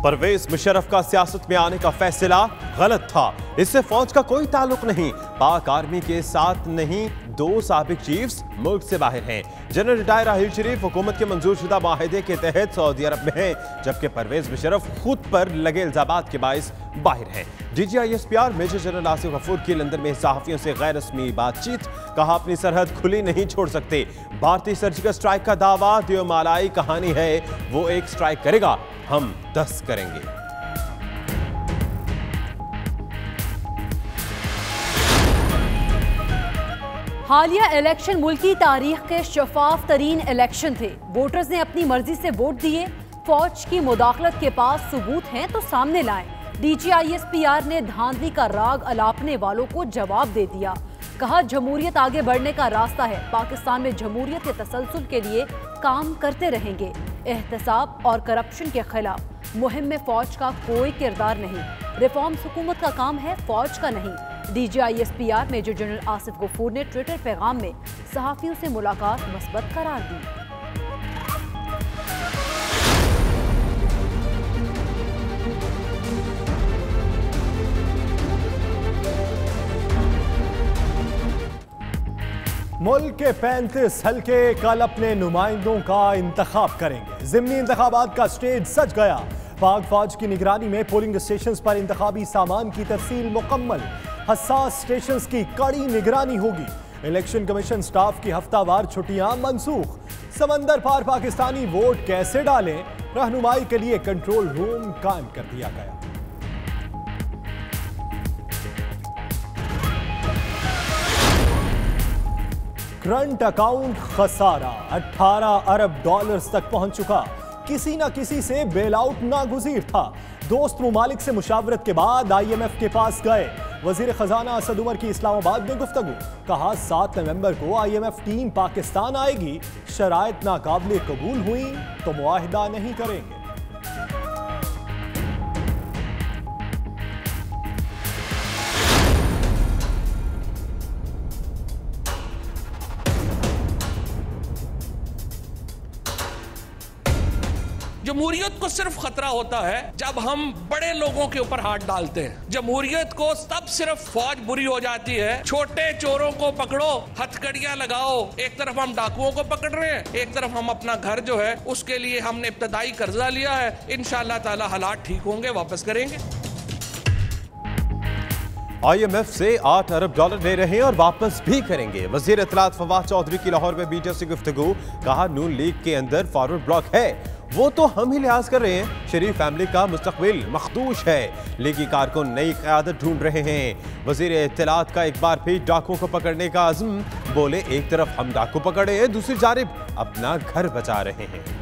परवेज मुशर्रफ का सियासत में आने का फैसला गलत था। इससे फौज का कोई ताल्लुक नहीं। पाक आर्मी के साथ नहीं, 2 साबिक चीफ्स मुल्क से बाहर हैं। जनरल रिटायर राहील शरीफ हुकूमत के मंजूर शुदा माहिदे के तहत सऊदी अरब में हैं, जबकि परवेज मुशर्रफ खुद पर लगे इल्जामात के बायस बाहर हैं। DGISPR major general Asif Ghafoor की लंदन में सहाफियों से गैर रस्मी बातचीत, कहा अपनी सरहद खुली नहीं छोड़ सकते। भारतीय सर्जिकल स्ट्राइक का दावा दियोमालाई कहानी है, वो एक स्ट्राइक करेगा, हम 10 करेंगे। हालिया इलेक्शन मुल्क की तारीख के शफाफ तरीन इलेक्शन थे। वोटर्स ने अपनी मर्जी से वोट दिए। फौज की मुदाखलत के पास सबूत हैं तो सामने लाएं। DGISPR ने धांधली का राग अलापने वालों को जवाब दे दिया। कहा जमहूरियत आगे बढ़ने का रास्ता है। पाकिस्तान में जमहूरियत के तसलसल के लिए काम करते रहेंगे। एहतसाब और करप्शन के खिलाफ मुहिम में फौज का कोई किरदार नहीं। रिफॉर्म्स हुकूमत का काम है, फौज का नहीं। DGISPR major general Asif Ghafoor ने ट्विटर पैगाम में सहाफियों से मुलाकात मस्बत करार दी। मुल्क के 35 हल्के कल अपने नुमाइंदों का इंतखाब करेंगे। ज़िमनी इंतखाबात का स्टेज सज गया। पाक फौज की निगरानी में पोलिंग स्टेशंस पर इंतखाबी सामान की तरसील मुकम्मल। हसास स्टेशंस की कड़ी निगरानी होगी। इलेक्शन कमीशन स्टाफ की हफ्तावार छुट्टियां मनसूख। समंदर पार पाकिस्तानी वोट कैसे डालें, रहनुमाई के लिए कंट्रोल रूम कायम कर दिया गया। करंट अकाउंट खसारा $18 अरब तक पहुंच चुका। किसी न किसी से बेल आउट नागुज़ीर था। दोस्त मुमालिक से मुशावरत के बाद IMF के पास गए। वजीर खजाना असद उमर की इस्लामाबाद में गुफ्तगू। कहा 7 नवंबर को IMF टीम पाकिस्तान आएगी। शराइत नाकाबिले कबूल हुई तो मुआहिदा नहीं करेंगे। जमहूरियत को सिर्फ खतरा होता है जब हम बड़े लोगों के ऊपर हाथ डालते हैं। जमहूरियत को तब सिर्फ फौज बुरी हो जाती है, छोटे चोरों को पकड़ो, हथकड़ियां लगाओ। एक तरफ हम डाकुओं को पकड़ रहे हैं, एक तरफ हम अपना घर जो है उसके लिए हमने इब्तदाई कर्जा लिया है। इंशाअल्लाह ताला हालात ठीक होंगे, वापस करेंगे। IMF से $8 अरब ले रहे हैं और वापस भी करेंगे। वजीर इत्तलात फवाद चौधरी की लाहौर में मीडिया से गुफ्तगू। कहा नून लीग के अंदर फॉरवर्ड ब्लॉक है, वो तो हम ही लिहाज कर रहे हैं। शरीफ फैमिली का मुस्तकबिल मखदूश है। लीगी कारकुन नई क़यादत ढूंढ रहे हैं। वजीर इत्तलात का एक बार फिर डाकुओं को पकड़ने का अज़्म। बोले एक तरफ हम डाकू पकड़े हैं, दूसरी जानिब अपना घर बचा रहे हैं।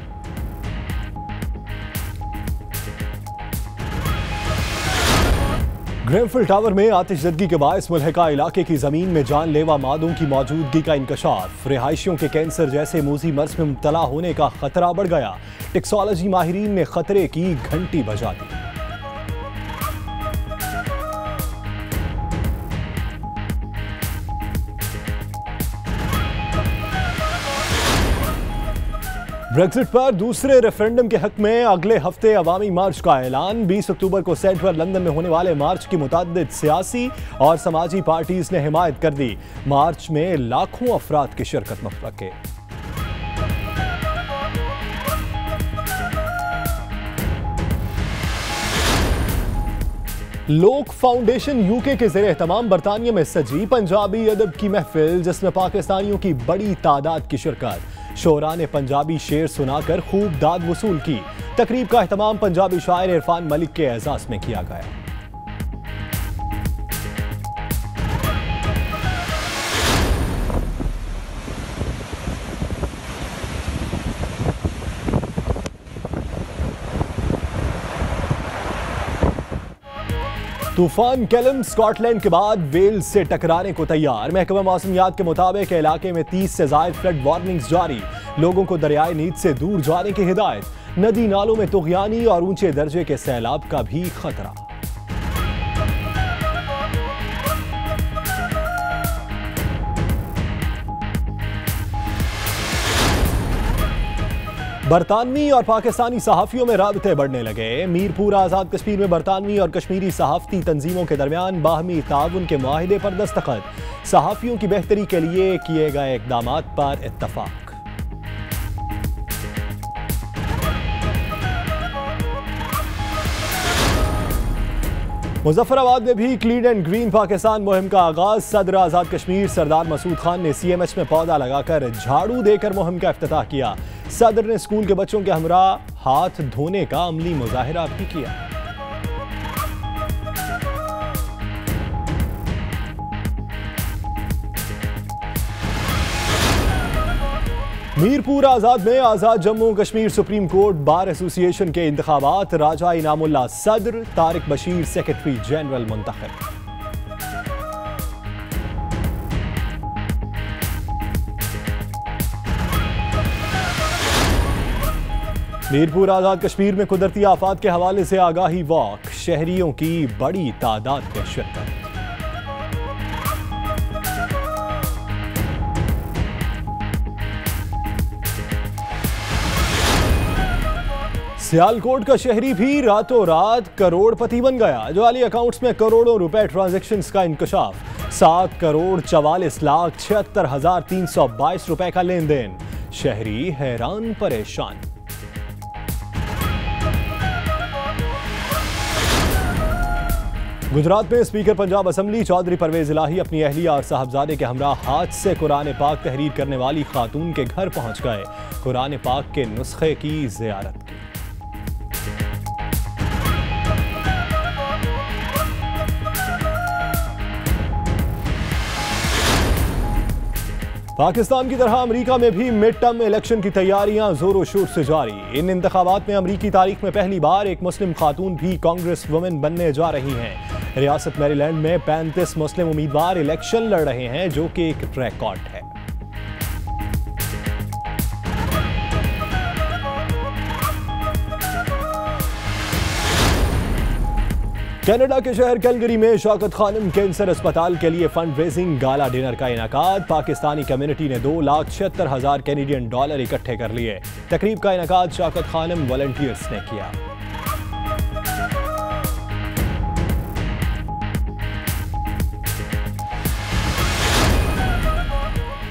ग्रेनफिल टावर में आतिशज़दगी के बायस मुल्हिका इलाके की ज़मीन में जानलेवा मादों की मौजूदगी का इंकशाफ। रिहायशियों के कैंसर जैसे मूजी मर्ज में मुब्तला होने का खतरा बढ़ गया। टेक्सोलॉजी माहिरीन ने खतरे की घंटी बजा दी। ब्रेक्जिट पर दूसरे रेफरेंडम के हक में अगले हफ्ते अवामी मार्च का ऐलान। 20 अक्टूबर को सेंट्रल लंदन में होने वाले मार्च की मुतअद्दिद सियासी और समाजी पार्टीज ने हिमायत कर दी। मार्च में लाखों अफराद की शिरकत मुतवक्के। लोक फाउंडेशन UK के ज़रिए तमाम बरतानिया में सजी पंजाबी अदब की महफिल, जिसमें पाकिस्तानियों की बड़ी तादाद की शिरकत। शोरा ने पंजाबी शेर सुनाकर खूब दाद वसूल की। तकरीब का एहतमाम पंजाबी शायर इरफान मलिक के एजाज में किया गया। तूफान कैलम स्कॉटलैंड के बाद वेल्स से टकराने को तैयार। महकमा मौसमियात के मुताबिक इलाके में 30 से ज़ायद फ्लड वार्निंग्स जारी। लोगों को दरियाए नील से दूर जाने की हिदायत। नदी नालों में तुग़यानी और ऊंचे दर्जे के सैलाब का भी खतरा। बरतानवी और पाकिस्तानी सहाफ़ियों में राबते बढ़ने लगे। मीरपुर आज़ाद कश्मीर में बरतानवी और कश्मीरी सहाफ़ती तंजीमों के दरमियान बाहमी ताउन के मुआहिदे पर दस्तखत। सहाफ़ियों की बेहतरी के लिए किए गए इक़दामात पर इत्तफ़ाक़। मुजफ्फराबाद में भी क्लीन एंड ग्रीन पाकिस्तान मुहिम का आगाज। सदर आज़ाद कश्मीर सरदार मसूद खान ने CMH में पौधा लगाकर झाड़ू देकर मुहिम का इफ्तिताह किया। सदर ने स्कूल के बच्चों के हमरा हाथ धोने का अमली मुजाहिरा भी किया। मीरपुर आज़ाद में Azad Jammu Kashmir supreme court bar association के इंतखाबात। राजा इनामुल्लाह सदर, तारिक बशीर सेक्रेटरी जनरल मुंतखब। मीरपुर आज़ाद कश्मीर में कुदरती आफात के हवाले से आगाही वॉक। शहरियों की बड़ी तादाद में शिरकत। सियालकोट का शहरी भी रातों रात करोड़पति बन गया। जाली अकाउंट्स में करोड़ों रुपए ट्रांजैक्शंस का इंकशाफ। 7,44,76,322 रुपए का लेन देन। शहरी हैरान परेशान। गुजरात में स्पीकर पंजाब असम्बली चौधरी परवेज इलाही अपनी अहलिया और साहबजादे के हमरा हाथ से कुरान पाक तहरीर करने वाली खातून के घर पहुंच गए। कुरान पाक के नुस्खे की जियारत की। पाकिस्तान की तरह अमेरिका में भी मिड टर्म इलेक्शन की तैयारियां जोरों शोर से जारी। इन इंतखाबात में अमेरिकी तारीख में पहली बार एक मुस्लिम खातून भी कांग्रेस वुमेन बनने जा रही हैं। रियासत मैरीलैंड में 35 मुस्लिम उम्मीदवार इलेक्शन लड़ रहे हैं, जो कि एक रिकॉर्ड है। कनाडा के शहर कैलगरी में शौकत खानम कैंसर अस्पताल के लिए फंड रेजिंग गाला डिनर का इनेकाद। पाकिस्तानी कम्युनिटी ने $2,76,000 कैनेडियन डॉलर इकट्ठे कर लिए। तकरीब का इनेकाद शौकत खानम वॉलंटियर्स ने किया।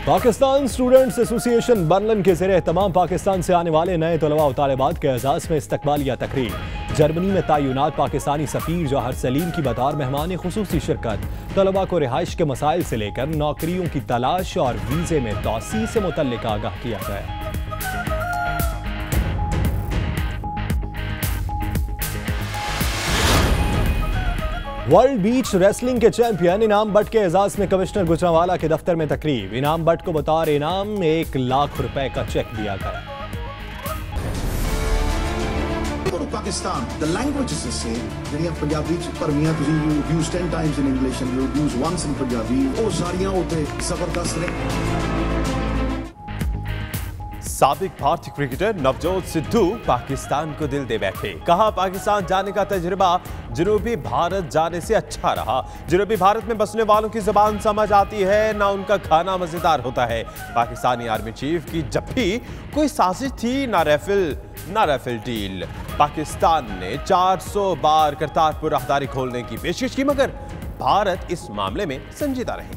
पाकिस्तान स्टूडेंट्स एसोसिएशन बर्लिन के ज़रिए तमाम पाकिस्तान से आने वाले नए तलबा और तालिबात के एजाज़ में इस्तकबालिया तकरीब। जर्मनी में तैनात पाकिस्तानी सफ़ीर जौहर सलीम की बतौर मेहमान खुसूसी शिरकत। तलबा को रिहाइश के मसाइल से लेकर नौकरियों की तलाश और वीज़े में तौसी से मुतल्लिक आगाह किया गया। वर्ल्ड बीच रेसलिंग के चैंपियन इनाम बट के एजाज में कमिश्नर गुजरांवाला के दफ्तर में तकरीब। इनाम बट को बतौर इनाम $1 लाख का चेक दिया गया। Pakistan, the language is the same. When you have Punjabi parmiyan tusi you use 10 times in English and you use once in Punjabi. Oh सारियां होते जबरदस्त ने। साबिक भारतीय क्रिकेटर नवजोत सिद्धू पाकिस्तान को दिल दे बैठे। कहा पाकिस्तान जाने का तजुर्बा जनूबी भारत जाने से अच्छा रहा। जनूबी भारत में बसने वालों की जुबान समझ आती है, ना उनका खाना मजेदार होता है। पाकिस्तानी आर्मी चीफ की जब भी कोई साजिश थी, ना राफेल डील। पाकिस्तान ने 400 बार करतारपुर राहदारी खोलने की पेशकश की, मगर भारत इस मामले में संजीदा रही।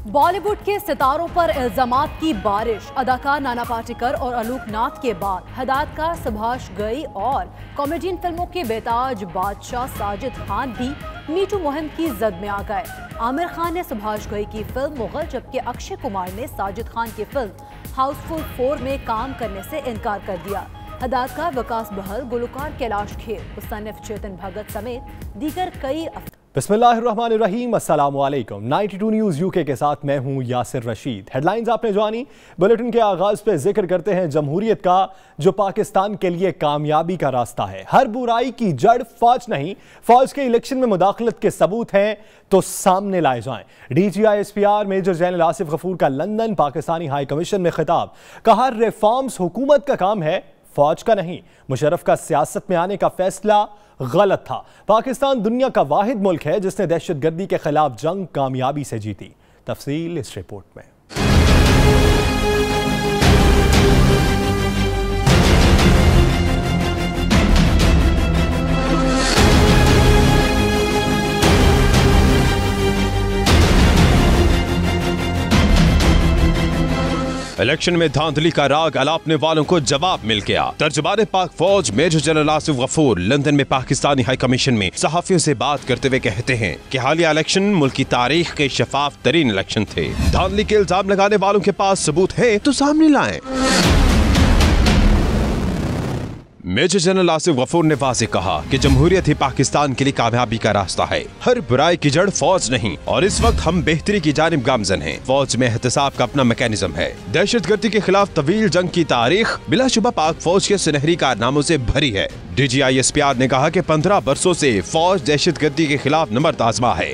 बॉलीवुड के सितारों पर इल्जामात की बारिश। अदाकार नाना पाटेकर और आलोक नाथ के बाद हदायतकार सुभाष घई और कॉमेडियन फिल्मों के बेताज बादशाह साजिद खान भी मीटू मुहिम की जद में आ गए। आमिर खान ने सुभाष घई की फिल्म मुगल, जबकि अक्षय कुमार ने साजिद खान की फिल्म हाउसफुल 4 में काम करने से इनकार कर दिया। हदायतकार विकास बहल, गुलकार कैलाश खेर, मुसन्निफ चेतन भगत समेत दीगर कई बिस्मिल्लाहिर्रहमानिर्रहीम, अस्सलामु अलैकुम। 92 न्यूज़ यूके के साथ मैं हूं यासिर रशीद। हेडलाइंस आपने जानी। बुलेटिन के आगाज पे जिक्र करते हैं जमहूरियत का, जो पाकिस्तान के लिए कामयाबी का रास्ता है। हर बुराई की जड़ फौज नहीं, फौज के इलेक्शन में मुदाखलत के सबूत हैं तो सामने लाए जाएं। DGI-SPR major general Asif Ghafoor का लंदन पाकिस्तानी हाई कमीशन में खिताब। कहा, रिफॉर्म्स हुकूमत का काम है, फौज का नहीं। मुशर्रफ का सियासत में आने का फैसला गलत था। पाकिस्तान दुनिया का वाहिद मुल्क है जिसने दहशतगर्दी के खिलाफ जंग कामयाबी से जीती। तफसील इस रिपोर्ट में। इलेक्शन में धांधली का राग अलापने वालों को जवाब मिल गया। तर्जुमान पाक फौज major general Asif Ghafoor London में पाकिस्तानी हाई कमीशन में सहाफियों से बात करते हुए कहते हैं कि हालिया इलेक्शन मुल्क की तारीख के शफाफ तरीन इलेक्शन थे। धांधली के इल्जाम लगाने वालों के पास सबूत है तो सामने लाएं। मेजर जनरल आसिफ गफूर ने वाज़ेह कहा कि जमहूरियत ही पाकिस्तान के लिए कामयाबी का रास्ता है। हर बुराई की जड़ फौज नहीं, और इस वक्त हम बेहतरी की जानिब गामजन हैं। फौज में एहतसाब का अपना मैकेनिज्म है। दहशतगर्दी के खिलाफ तवील जंग की तारीख बिलाशुबा पाक फौज के सुनहरी कारनामों से भरी है। DGI-SPR ने कहा कि 15 बरसों से फौज दहशतगर्दी के खिलाफ नंबर आजमा है।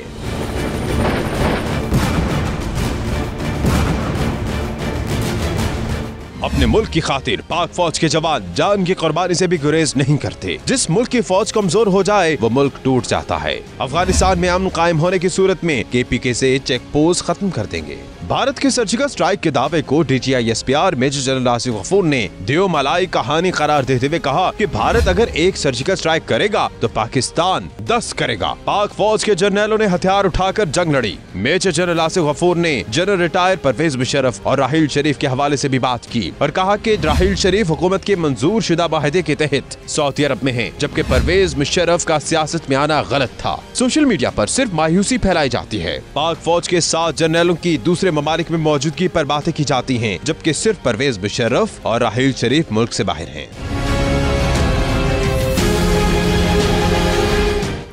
अपने मुल्क की खातिर पाक फौज के जवान जान की कुर्बानी से भी गुरेज नहीं करते। जिस मुल्क की फौज कमजोर हो जाए वो मुल्क टूट जाता है। अफगानिस्तान में अमन कायम होने की सूरत में KPK से चेक पोस्ट खत्म कर देंगे। भारत के सर्जिकल स्ट्राइक के दावे को DGI-SPR major general Asif Ghafoor ने देव मलाई कहानी करार देते हुए कहा कि भारत अगर एक सर्जिकल स्ट्राइक करेगा तो पाकिस्तान 10 करेगा। पाक फौज के जर्नलों ने हथियार उठाकर जंग लड़ी। मेजर जनरल आसिफ गफूर ने जनरल रिटायर परवेज मुशर्रफ और राहिल शरीफ के हवाले से भी बात की और कहा कि राहिल शरीफ हुकूमत के मंजूर शुदा माहिदे के तहत सऊदी अरब में है, जबकि परवेज मुशर्रफ का सियासत में आना गलत था। सोशल मीडिया पर सिर्फ मायूसी फैलाई जाती है। पाक फौज के 7 जर्नलों की दूसरे ममालिक में मौजूदगी पर बातें की जाती हैं, जबकि सिर्फ परवेज मुशर्रफ और राहिल शरीफ मुल्क से बाहर हैं।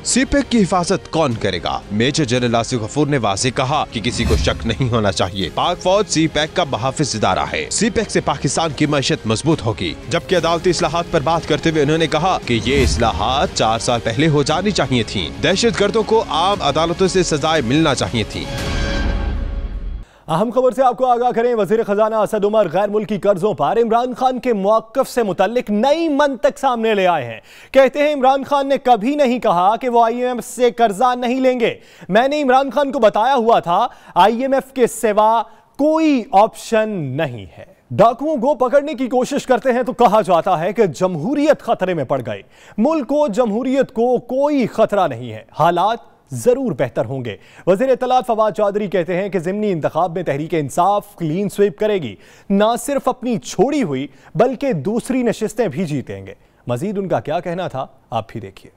CPEC की हिफाजत कौन करेगा? मेजर जनरल आसिफ गफूर ने वाज़ेह कहा कि किसी को शक नहीं होना चाहिए। पाक फौज CPEC का बहाफिज इदारा है। CPEC से पाकिस्तान की मईशत मजबूत होगी। जबकि अदालती इस्लाहात पर बात करते हुए उन्होंने कहा कि ये इस्लाहात 4 साल पहले हो जानी चाहिए थी। दहशतगर्दों को आम अदालतों से सजाएं मिलना चाहिए थी। अहम खबर से आपको आगाह करें। वजीर खजाना असद उमर गैर मुल्की कर्जों पर इमरान खान के मौक़िफ़ से मुतल्लिक नई मंतक सामने ले आए हैं। कहते हैं इमरान खान ने कभी नहीं कहा कि वो IMF से कर्जा नहीं लेंगे। मैंने इमरान खान को बताया हुआ था IMF के सिवा कोई ऑप्शन नहीं है। डाकुओं को पकड़ने की कोशिश करते हैं तो कहा जाता है कि जमहूरियत खतरे में पड़ गई। मुल्क को, जमहूरियत को कोई खतरा नहीं है। हालात जरूर बेहतर होंगे। वज़ीर इत्तलात फवाद चौधरी कहते हैं कि ज़िमनी इंतखाब में तहरीक इंसाफ क्लीन स्वीप करेगी। ना सिर्फ अपनी छोड़ी हुई बल्कि दूसरी नशिस्तें भी जीतेंगे। मजीद उनका क्या कहना था आप भी देखिए।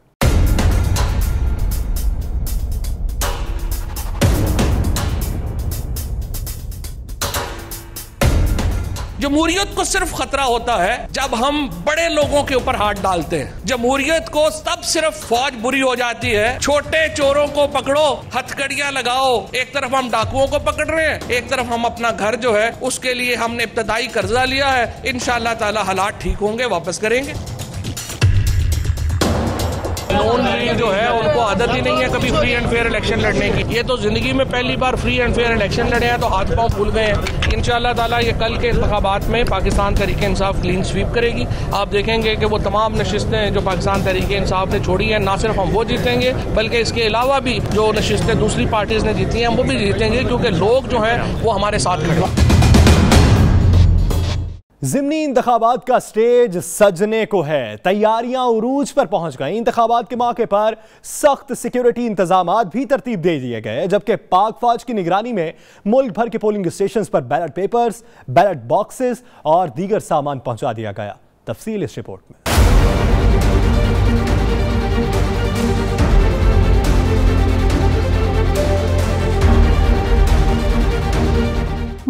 जमहूरियत को सिर्फ खतरा होता है जब हम बड़े लोगों के ऊपर हाथ डालते हैं। जमहूरियत को तब सिर्फ फौज बुरी हो जाती है, छोटे चोरों को पकड़ो, हथकड़ियां लगाओ। एक तरफ हम डाकुओं को पकड़ रहे हैं, एक तरफ हम अपना घर जो है उसके लिए हमने इब्तदाई कर्जा लिया है। इंशाअल्लाह ताला हालात ठीक होंगे, वापस करेंगे। लोन जो है उनको आदत ही नहीं है कभी फ्री एंड फेयर इलेक्शन लड़ने की। ये तो जिंदगी में पहली बार फ्री एंड फेयर इलेक्शन लड़े हैं तो हाथ पांव फूल गए हैं। इंशाअल्लाह ताला ये कल के इंतखाबात में पाकिस्तान तहरीक इंसाफ क्लीन स्वीप करेगी। आप देखेंगे कि वो तमाम नशिस्तें जो पाकिस्तान तहरीक इंसाफ ने छोड़ी हैं, ना सिर्फ हम वो जीतेंगे बल्कि इसके अलावा भी जो नशिस्तें दूसरी पार्टीज ने जीती हैं हम वो भी जीतेंगे, क्योंकि लोग जो हैं वो हमारे साथ खड़े हैं। ज़िमनी इंतखाबात का स्टेज सजने को है। तैयारियां उरूज पर पहुंच गई। इंतखाबात के मौके पर सख्त सिक्योरिटी इंतजामात भी तरतीब दे दिए गए, जबकि पाक फौज की निगरानी में मुल्क भर के पोलिंग स्टेशन पर बैलेट पेपर्स, बैलेट बॉक्सेस और दीगर सामान पहुंचा दिया गया। तफसील इस रिपोर्ट में।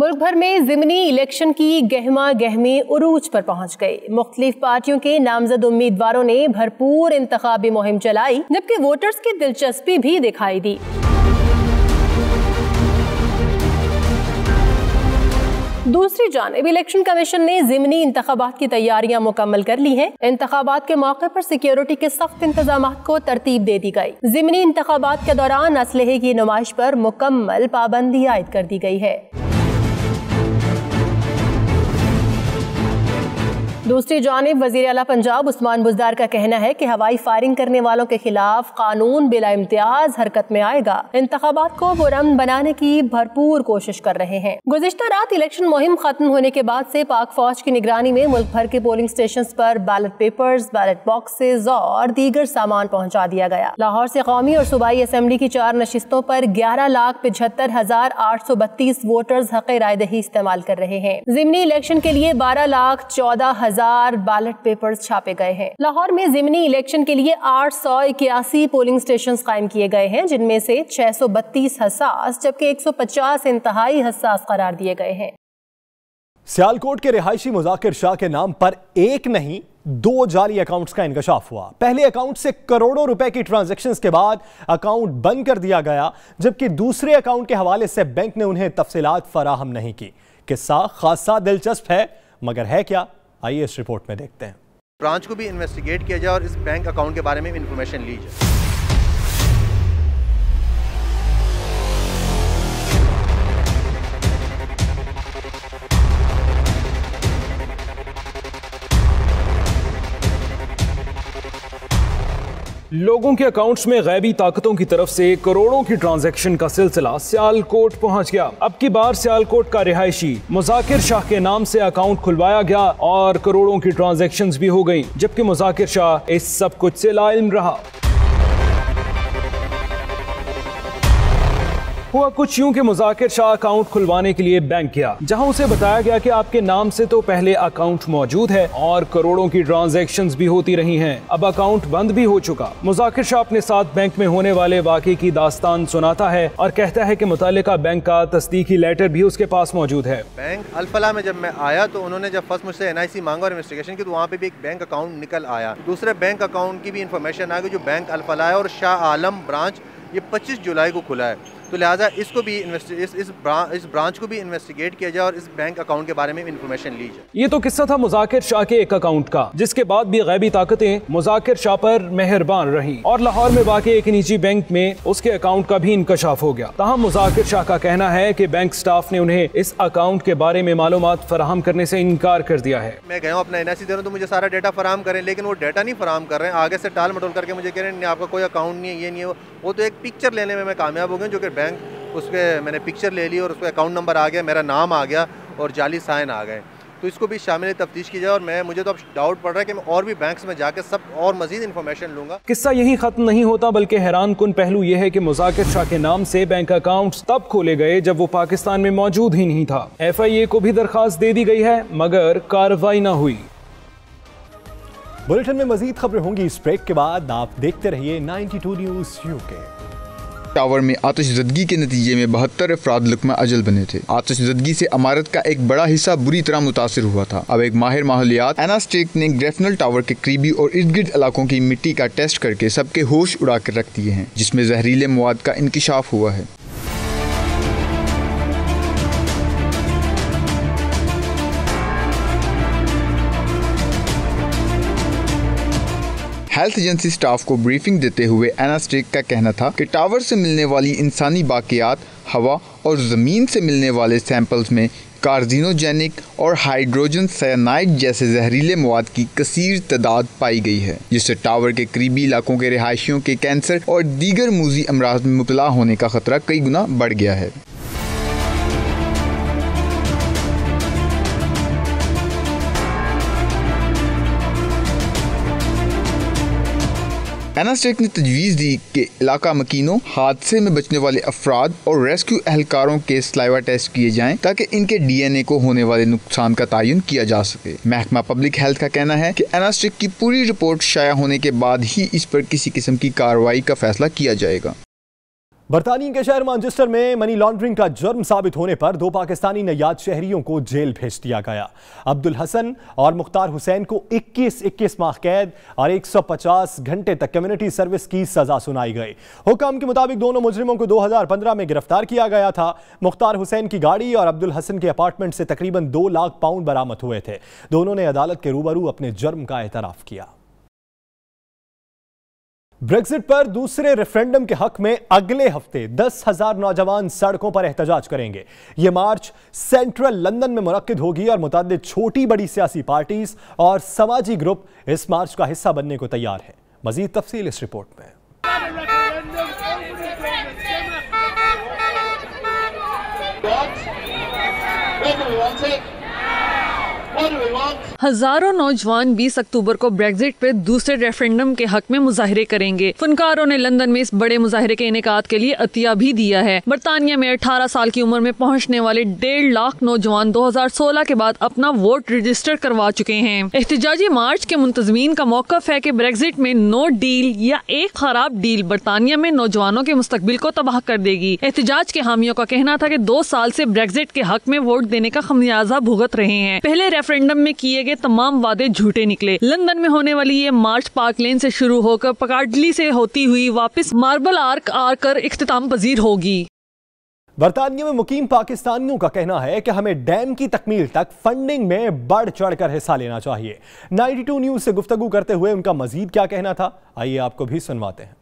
मुल्क भर में ज़िमनी इलेक्शन की गहमा गहमी उरूज पर पहुंच गई। मुख्तलिफ पार्टियों के नामजद उम्मीदवारों ने भरपूर इंतखाबी मुहिम चलाई, जबकि वोटर्स की दिलचस्पी भी दिखाई दी। दूसरी जानिब इलेक्शन कमीशन ने ज़िमनी इंतखाबात की तैयारियां मुकम्मल कर ली हैं। इंतखाबात के मौके पर सिक्योरिटी के सख्त इंतजामात को तरतीब दे दी गई। ज़िमनी इंतखाबात के दौरान असलहे की नुमाइश पर मुकम्मल पाबंदी आयद कर दी गई है। दूसरी जानिब वज़ीर आला पंजाब उस्मान बुज़दार का कहना है कि हवाई फायरिंग करने वालों के खिलाफ कानून बिला इम्तियाज हरकत में आएगा। इंतखाबात को पुरअमन बनाने की भरपूर कोशिश कर रहे हैं। गुज़िश्ता रात इलेक्शन मुहिम खत्म होने के बाद से पाक फौज की निगरानी में मुल्क भर के पोलिंग स्टेशन पर बैलेट पेपर्स, बैलेट बॉक्सेस और दीगर सामान पहुँचा दिया गया। लाहौर से कौमी और सूबाई असम्बली की 4 नशिस्तों पर 11,75,832 वोटर्स हक़ राय दही इस्तेमाल कर रहे हैं। ज़िमनी इलेक्शन के लिए 12,14,000 बैलेट पेपर्स छापे गए हैं। लाहौर में ज़िमनी इलेक्शन के लिए 881 पोलिंग स्टेशन कायम किए गए हैं, जिनमें से 632 हसास जबकि 150 इंतहाई हसास करार दिए गए हैं। सियालकोट के रिहायशी मुज़ाकिर शाह के नाम पर एक नहीं 2 जाली अकाउंट्स का इंकशाफ हुआ। पहले अकाउंट से करोड़ों रुपए की ट्रांजैक्शंस के बाद अकाउंट बंद कर दिया गया, जबकि दूसरे अकाउंट के हवाले से बैंक ने उन्हें तफसीलात फराहम नहीं की। किस्सा खासा दिलचस्प है, मगर है क्या, आइए इस रिपोर्ट में देखते हैं। ब्रांच को भी इन्वेस्टिगेट किया जाए और इस बैंक अकाउंट के बारे में इंफॉर्मेशन ली जाए। लोगों के अकाउंट्स में गैबी ताकतों की तरफ से करोड़ों की ट्रांजैक्शन का सिलसिला सियालकोट पहुंच गया। अब की बार सियालकोट का रिहायशी मुज़ाकिर शाह के नाम से अकाउंट खुलवाया गया और करोड़ों की ट्रांजैक्शंस भी हो गई, जबकि मुज़ाकिर शाह इस सब कुछ से लाइल्म रहा। हुआ कुछ यूं कि मुज़ाकिर शाह अकाउंट खुलवाने के लिए बैंक गया, जहां उसे बताया गया कि आपके नाम से तो पहले अकाउंट मौजूद है और करोड़ों की ट्रांजैक्शंस भी होती रही हैं, अब अकाउंट बंद भी हो चुका। मुज़ाकिर शाह अपने साथ बैंक में होने वाले वाक़े की दास्तान सुनाता है और कहता है कि मुतालिका बैंक का तस्दीकी लेटर भी उसके पास मौजूद है। बैंक अल-फलाह में जब मैं आया तो उन्होंने जब फर्स्ट मुझसे NIC मांगा और इन्वेस्टिगेशन की, तो वहाँ पे भी एक बैंक अकाउंट निकल आया। दूसरे बैंक अकाउंट की भी इंफॉर्मेशन आ गई जो बैंक अल-फलाह है और शाह आलम ब्रांच ये 25 जुलाई को खुला है। तो लिहाजा इसको भी इस ब्रांच को भी इन्वेस्टिगेट किया जाए और इस बैंक अकाउंट के बारे में इंफॉर्मेशन ली जाए। ये तो किस्सा था मुज़ाकिर शाह के एक अकाउंट का, जिसके बाद भी गैबी ताकतें मुज़ाकिर शाह पर मेहरबान रही और लाहौर में वाक़े एक निजी बैंक में उसके अकाउंट का भी इंकशाफ हो गया। ताहम मुज़ाकिर शाह का कहना है कि बैंक स्टाफ ने उन्हें इस अकाउंट के बारे में मालूमात फराहम करने से इनकार कर दिया है। मैं गया हूँ अपना NIC दे रहा हूँ तो मुझे सारा डाटा फराहम करें, लेकिन वो डाटा नहीं फराहम कर रहे हैं। आगे से टाल मटोल करके मुझे कह रहे हैं आपका कोई अकाउंट नहीं है, ये नहीं है। वो तो एक पिक्चर लेने में मैं कामयाब हो गया, जो कि बैंक उसके मैंने पिक्चर ले ली और उसका अकाउंट नंबर आ गया, मेरा नाम आ गया और जाली साइन आ गए। तो इसको भी शामिल तफ्तीश की जाए और मुझे तो अब डाउट पड़ रहा है कि मैं और भी बैंक्स में जाकर सब और मजीद इन्फॉर्मेशन लूंगा। किस्सा यही खत्म नहीं होता, बल्कि हैरान कुन पहलू यह है कि मुज़ाकिर शाह के नाम से बैंक अकाउंट्स तब खोले गए जब वो पाकिस्तान में मौजूद ही नहीं था। FIA को भी दरखास्त दे दी गई है, मगर कार्रवाई न हुई। बुलेटिन में मजीद खबरें होंगी इस ब्रेक के बाद। आप देखते रहिए 92 न्यूज़ UK। टावर में आतिशज़दगी के नतीजे में 72 अफराद लुक्मा अजल बने थे। आतिशज़दगी से इमारत का एक बड़ा हिस्सा बुरी तरह मुतासिर हुआ था। अब एक माहिर माहौलियात एना स्टेक ने ग्रेफनल टावर के करीबी और इर्द गिर्द इलाकों की मिट्टी का टेस्ट करके सबके होश उड़ा कर रख दिए हैं, जिसमें जहरीले मवाद का इंकिशाफ हुआ है। हेल्थ एजेंसी स्टाफ को ब्रीफिंग देते हुए एना स्टेक का कहना था कि टावर से मिलने वाली इंसानी बाकियात, हवा और ज़मीन से मिलने वाले सैंपल्स में कार्सिनोजेनिक और हाइड्रोजन साइनाइड जैसे जहरीले मवाद की कसीर तादाद पाई गई है, जिससे टावर के करीबी इलाकों के रिहायशियों के कैंसर और दीगर मूजी अमराज में मुबतला होने का खतरा कई गुना बढ़ गया है। एना स्टेक ने तजवीज़ दी कि इलाका मकीनों, हादसे में बचने वाले अफराद और रेस्क्यू एहलकारों के सलाइवा टेस्ट किए जाएं ताकि इनके DNA को होने वाले नुकसान का तयन किया जा सके। महकमा पब्लिक हेल्थ का कहना है कि एना स्टेक की पूरी रिपोर्ट शाया होने के बाद ही इस पर किसी किस्म की कार्रवाई का फैसला किया जाएगा। बरतानिया के शहर मैनचेस्टर में मनी लॉन्ड्रिंग का जुर्म साबित होने पर 2 पाकिस्तानी नयाद शहरियों को जेल भेज दिया गया। अब्दुल हसन और मुख्तार हुसैन को 21 माह कैद और 150 घंटे तक कम्युनिटी सर्विस की सजा सुनाई गई। हुक्म के मुताबिक दोनों मुजरिमों को 2015 में गिरफ्तार किया गया था। मुख्तार हुसैन की गाड़ी और अब्दुल हसन के अपार्टमेंट से तकरीबन 2 लाख पाउंड बरामद हुए थे। दोनों ने अदालत के रूबरू अपने जुर्म का एतराफ किया। ब्रेक्जिट पर दूसरे रेफरेंडम के हक में अगले हफ्ते 10,000 नौजवान सड़कों पर एहतजाज करेंगे। यह मार्च सेंट्रल लंदन में मुनक्किद होगी और मुतअद्दिद छोटी बड़ी सियासी पार्टीज और समाजी ग्रुप इस मार्च का हिस्सा बनने को तैयार है। मजीद तफसील इस रिपोर्ट में। हजारों नौजवान 20 अक्टूबर को ब्रेक्जिट पे दूसरे रेफरेंडम के हक में मुजाहरे करेंगे। फनकारों ने लंदन में इस बड़े मुजाहरे के इनेकाद के लिए अतिया भी दिया है। बरतानिया में 18 साल की उम्र में पहुंचने वाले 1.5 लाख नौजवान 2016 के बाद अपना वोट रजिस्टर करवा चुके हैं। एहतजाजी मार्च के मुंतजमीन का मौकफ है कि ब्रेक्जिट में नो डील या एक खराब डील बरतानिया में नौजवानों के मुस्तकबिल को तबाह कर देगी। एहतजाज के हामियों का कहना था कि 2 साल से ब्रेक्जिट के हक में वोट देने का खमियाजा भुगत रहे हैं। पहले रेफरेंडम में किए गए तमाम वादे झूठे निकले। लंदन में होने वाली ये मार्च पार्क लेन से शुरू होकर पकार्डली से होती हुई वापस मार्बल आर्क आकर इख्तिताम पजीर होगी। बरतानिया में मुकीम पाकिस्तानियों का कहना है कि हमें डैम की तकमील तक फंडिंग में बढ़ चढ़कर हिस्सा लेना चाहिए। 92 न्यूज से गुफ्तगू करते हुए उनका मजीद क्या कहना था, आइए आपको भी सुनवाते हैं।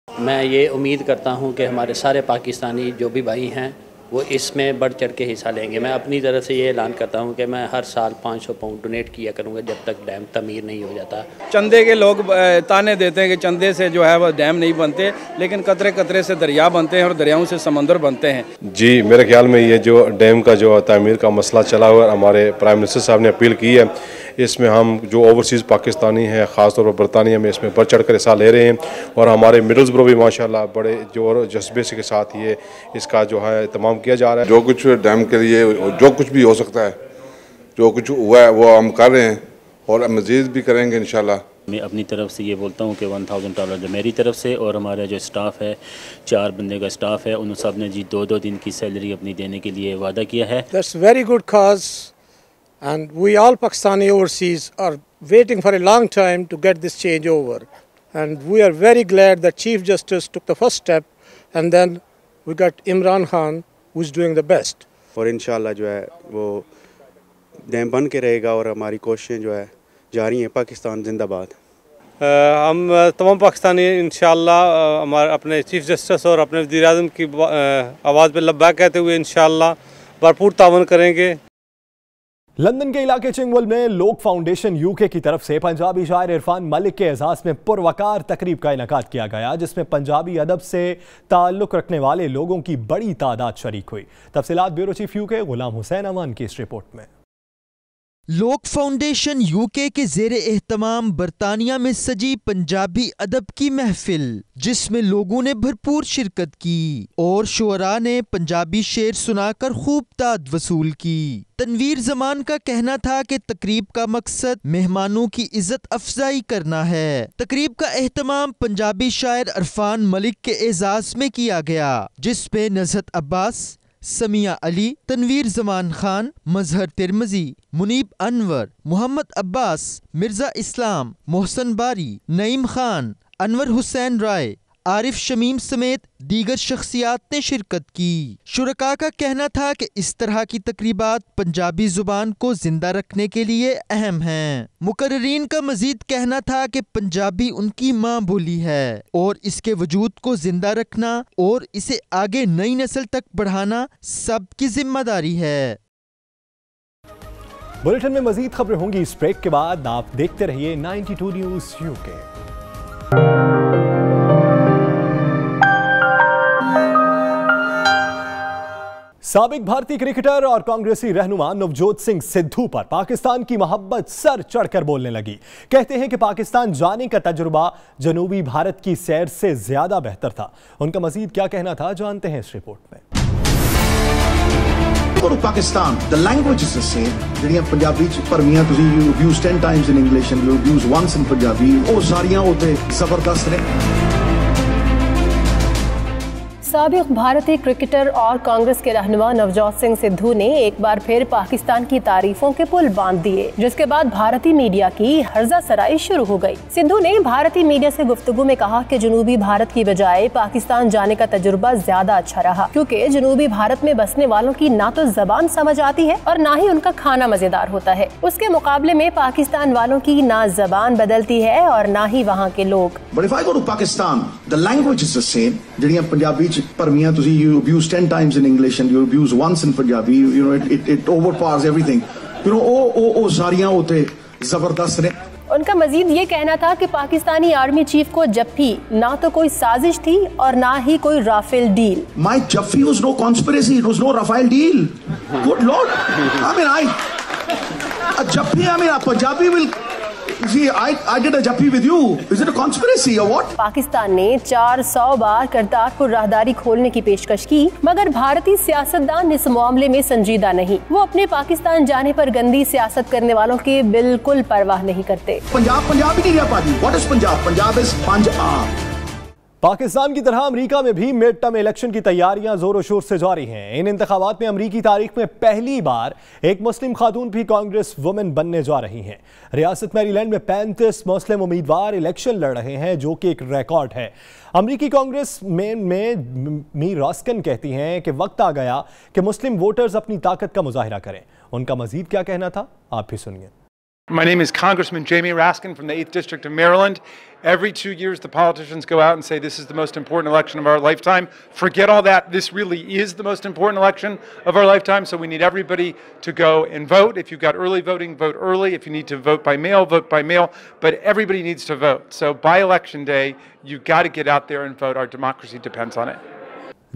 मैं ये उम्मीद करता हूँ कि हमारे सारे पाकिस्तानी जो भी भाई हैं वो इसमें बढ़ चढ़ के हिस्सा लेंगे। मैं अपनी तरफ से ये ऐलान करता हूँ कि मैं हर साल 500 पाउंड डोनेट किया करूँगा जब तक डैम तमीर नहीं हो जाता। चंदे के लोग ताने देते हैं कि चंदे से जो है वो डैम नहीं बनते, लेकिन कतरे कतरे से दरिया बनते हैं और दरियाओं से समंदर बनते हैं। जी, मेरे ख्याल में ये जो डैम का जो तामीर का मसला चला हुआ, हमारे प्राइम मिनिस्टर साहब ने अपील की है, इसमें हम जो ओवरसीज़ पाकिस्तानी हैं ख़ासतौर पर बरतानिया में इसमें बढ़ चढ़ कर हिस्सा ले रहे हैं और हमारे मिडल्सब्रो भी माशाल्लाह बड़े जोर जज्बे के साथ ये इसका जो है तमाम किया जा रहा है। जो कुछ डैम के लिए जो कुछ भी हो सकता है, जो कुछ हुआ है वो हम कर रहे हैं और मज़ीद भी करेंगे इंशाल्लाह। मैं अपनी तरफ से ये बोलता हूँ कि $1000 जो मेरी तरफ से और हमारा जो स्टाफ है 4 बंदे का स्टाफ है उन सब ने जी 2-2 दिन की सैलरी अपनी देने के लिए वादा किया है। That's very good cause and we all Pakistani overseas are waiting for a long time to get this change over and we are very glad that Chief Justice took the first step and then we got Imran Khan who is doing the best। और इंशाल्लाह जो है वो dam बन के रहेगा और हमारी कोशिशें जो है जारी हैं। पाकिस्तान जिंदाबाद। हम तमाम पाकिस्तानी इंशाल्लाह हमारे अपने चीफ जस्टिस और अपने वज़ीर आज़म की आवाज़ पे लब्बैक कहते हुए इंशाल्लाह भरपूर तावन करेंगे। लंदन के इलाके चिंगवल में लोक फाउंडेशन यूके की तरफ से पंजाबी शायर इरफान मलिक के एजाज में पुरवकार तकरीब का इनेकाद किया गया, जिसमें पंजाबी अदब से ताल्लुक रखने वाले लोगों की बड़ी तादाद शरीक हुई। तफसीलात bureau chief UK Ghulam Hussain अमान की इस रिपोर्ट में। लोक फाउंडेशन यूके के ज़ेरे एहतमाम बरतानिया में सजी पंजाबी अदब की महफिल, जिसमें लोगों ने भरपूर शिरकत की और शुअरा ने पंजाबी शेर सुनाकर खूब दाद वसूल की। तनवीर जमान का कहना था कि तकरीब का मकसद मेहमानों की इज्जत अफजाई करना है। तकरीब का एहतमाम पंजाबी शायर इरफान मलिक के एजाज में किया गया, जिसमें नज़हत अब्बास, समिया अली, तनवीर जमान खान, मजहर तिरमजी, मुनीब अनवर, मोहम्मद अब्बास, मिर्जा इस्लाम, मोहसन बारी, नईम खान, अनवर हुसैन राय, आरिफ शमीम समेत दीगर शख्सियात ने शिरकत की। शुरका का कहना था कि इस तरह की तकरीबात पंजाबी जुबान को जिंदा रखने के लिए अहम हैं। मुकर्रीन का मजीद कहना था कि पंजाबी उनकी माँ बोली है और इसके वजूद को जिंदा रखना और इसे आगे नई नस्ल तक बढ़ाना सबकी जिम्मेदारी है। बुलेटिन में मजीद खबरें होंगी इस ब्रेक के बाद। आप देखते रहिए 92 न्यूज यूके। साबिक भारतीय क्रिकेटर और कांग्रेसी रहनुमा नवजोत सिंह सिद्धू पर पाकिस्तान की मोहब्बत सर चढ़कर बोलने लगी। कहते हैं कि पाकिस्तान जाने का तजुर्बा जनूबी भारत की सैर से ज्यादा बेहतर था। उनका मजीद क्या कहना था, जानते हैं इस रिपोर्ट में। Pakistan the language is the same। ਜਿਹੜੀਆਂ ਪੰਜਾਬੀ ਚ ਭਰਮੀਆਂ ਤੁਸੀਂ you use 10 times in English and you use once in Punjabi, ਉਹ ਸਾਰੀਆਂ ਉੱਤੇ ਜ਼ਬਰਦਸਤ ਨੇ। साबिक भारतीय क्रिकेटर और कांग्रेस के रहनुमा नवजोत सिंह सिद्धू ने एक बार फिर पाकिस्तान की तारीफों के पुल बांध दिए, जिसके बाद भारतीय मीडिया की हर्जा सराई शुरू हो गई। सिद्धू ने भारतीय मीडिया से गुफ्तगू में कहा कि जनूबी भारत की बजाय पाकिस्तान जाने का तजुर्बा ज्यादा अच्छा रहा, क्योंकि जनूबी भारत में बसने वालों की ना तो जबान समझ आती है और ना ही उनका खाना मजेदार होता है। उसके मुकाबले में पाकिस्तान वालों की ना जबान बदलती है और ना ही वहाँ के लोग। ਜਿਹੜੀਆਂ ਪੰਜਾਬੀ ਚ ਭਰਮੀਆਂ ਤੁਸੀਂ you abuse 10 times in English and you abuse once in Punjabi, you know it overpowers everything, you know ਉਹ ਸਾਰੀਆਂ ਉਤੇ ਜ਼ਬਰਦਸਤ ਨੇ। उनका मजीद ये कहना था कि पाकिस्तानी आर्मी चीफ को जफ्फी ना तो कोई साजिश थी और ना ही कोई Rafale deal. My Jaffi was no conspiracy, it was no Rafael deal. Good Lord, I mean a Jaffi, I mean a Punjabi will see, I did a Jaffi with you. Is it a conspiracy or what? Pakistan ने 400 बार करतारपुर राहदारी खोलने की पेशकश की, मगर भारतीय सियासतदान इस मामले में संजीदा नहीं। वो अपने पाकिस्तान जाने पर गंदी सियासत करने वालों की बिल्कुल परवाह नहीं करते। पंजाब ही नहीं रहा पाजी। What is Punjab? Punjab is Punjab. Pakistan की तरह अमेरिका में भी मिड टर्म इलेक्शन की तैयारियां जोरों शोर से जारी हैं। इन इंतखाबात में अमेरिकी तारीख में पहली बार एक मुस्लिम खातून भी कांग्रेस वुमेन बनने जा रही हैं। रियासत मैरीलैंड में 35 मुस्लिम उम्मीदवार इलेक्शन लड़ रहे हैं, जो कि एक रिकॉर्ड है। अमेरिकी कांग्रेस में मी रॉस्कन कहती हैं कि वक्त आ गया कि मुस्लिम वोटर्स अपनी ताकत का मुजाहिरा करें। उनका मजीद क्या कहना था, आप भी सुनिए। My name is Congressman Jamie Raskin from the 8th District of Maryland. Every 2 years the politicians go out and say this is the most important election of our lifetime. Forget all that. This really is the most important election of our lifetime, so we need everybody to go and vote. If you've got early voting, vote early. If you need to vote by mail, vote by mail. But everybody needs to vote. So by election day, you've got to get out there and vote. Our democracy depends on it.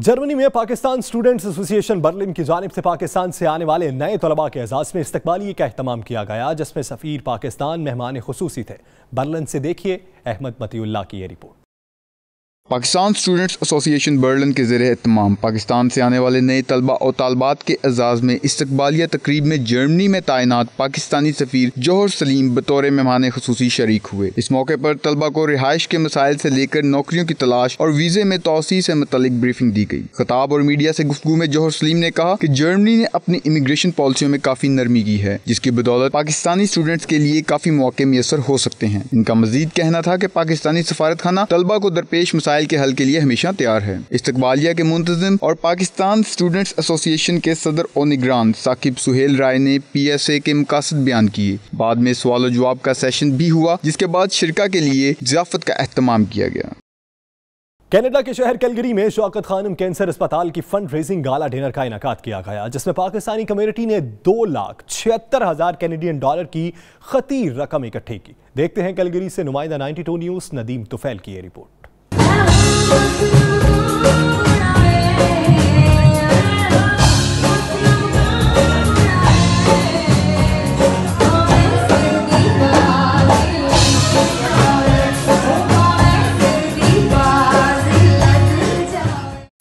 Germany में Pakistan students association Berlin की जानिब से पाकिस्तान से आने वाले नए तलबा के एजाज में इस्तकबालिये का एहतमाम किया गया, जिसमें सफ़ीर पाकिस्तान मेहमान खुसूसी थे। बर्लिन से देखिए अहमद मतीउल्लाह की ये report. Pakistan students association Berlin के ज़रिए एहतमाम पाकिस्तान से आने वाले नए तलबा और तालबात के एजाज़ में इस्तकबालिया तकरीब में जर्मनी में तैनात पाकिस्तानी सफ़ीर जौहर सलीम बतौर मेहमान खुसूसी शरीक हुए। इस मौके पर तलबा को रिहाइश के मसाइल से लेकर नौकरियों की तलाश और वीज़े में तौसी से मुतल्लिक ब्रीफिंग दी गई। खिताब और मीडिया से गुफ्तगू में जौहर सलीम ने कहा कि जर्मनी ने अपनी इमिग्रेशन पॉलिसियों में काफ़ी नरमी की है, जिसकी बदौलत पाकिस्तानी स्टूडेंट्स के लिए काफ़ी मौके मैसर हो सकते हैं। इनका मजीद कहना था कि पाकिस्तानी सफारत खाना तलबा को दरपेश मसाइल के हल के लिए हमेशा तैयार है। इस्तकबालिया के मुंतजिम और पाकिस्तान स्टूडेंट्स एसोसिएशन के सदर और निगरान साकिब सुहेल राय ने PSA के मकासद बयान किए। बाद में सवाल और जवाब का सेशन भी हुआ, जिसके बाद शिरका के लिए ज़ियाफत का एहतमाम किया गया। कनाडा के शहर कैलगरी में शौकत खानम कैंसर अस्पताल की फंड रेजिंग गाला डिनर का इनेकाद किया गया, जिसमें पाकिस्तानी कम्युनिटी ने $2,76,000 कैनेडियन डॉलर की खतीर रकम इकट्ठी की। देखते हैं कैलगरी से नुमाइंदा 92 न्यूज़ नदीम तुफैल की ये रिपोर्ट।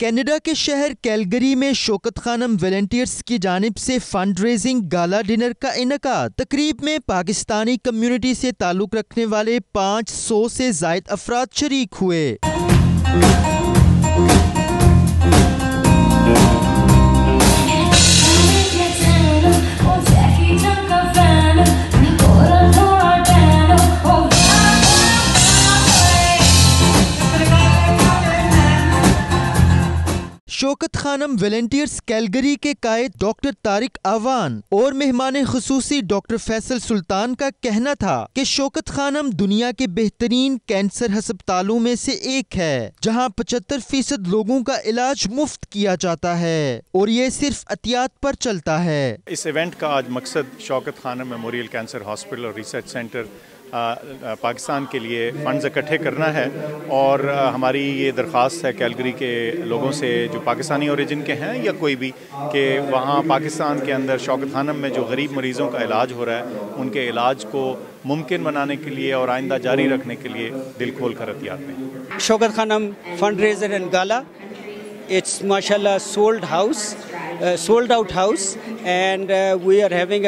कनाडा के शहर कैलगरी में शौकत खानम वॉलंटियर्स की जानिब से फंड रेजिंग गाला डिनर का इनेकाद। तकरीब में पाकिस्तानी कम्युनिटी से ताल्लुक रखने वाले 500 से ज़ायद अफराद शरीक हुए। शौकत खानम वॉलंटियर्स कैलगरी के कायद डॉक्टर तारिक आवान और मेहमान खुसूसी डॉक्टर फैसल सुल्तान का कहना था कि शौकत खानम दुनिया के बेहतरीन कैंसर अस्पतालों में से एक है, जहां 75% लोगों का इलाज मुफ्त किया जाता है और ये सिर्फ एहतियात पर चलता है। इस इवेंट का आज मकसद Shaukat Khanum memorial cancer hospital और रिसर्च सेंटर पाकिस्तान के लिए फ़ंड्स इकट्ठे करना है और हमारी ये दरख्वास्त है कैलगरी के लोगों से जो पाकिस्तानी ओरिजिन के हैं या कोई भी, कि वहाँ पाकिस्तान के अंदर शौकत खानम में जो गरीब मरीज़ों का इलाज हो रहा है उनके इलाज को मुमकिन बनाने के लिए और आइंदा जारी रखने के लिए दिल खोल कर एहतियात दें। Shaukat Khanum fundraiser and gala, it's माशाल्लाह sold out house and we are having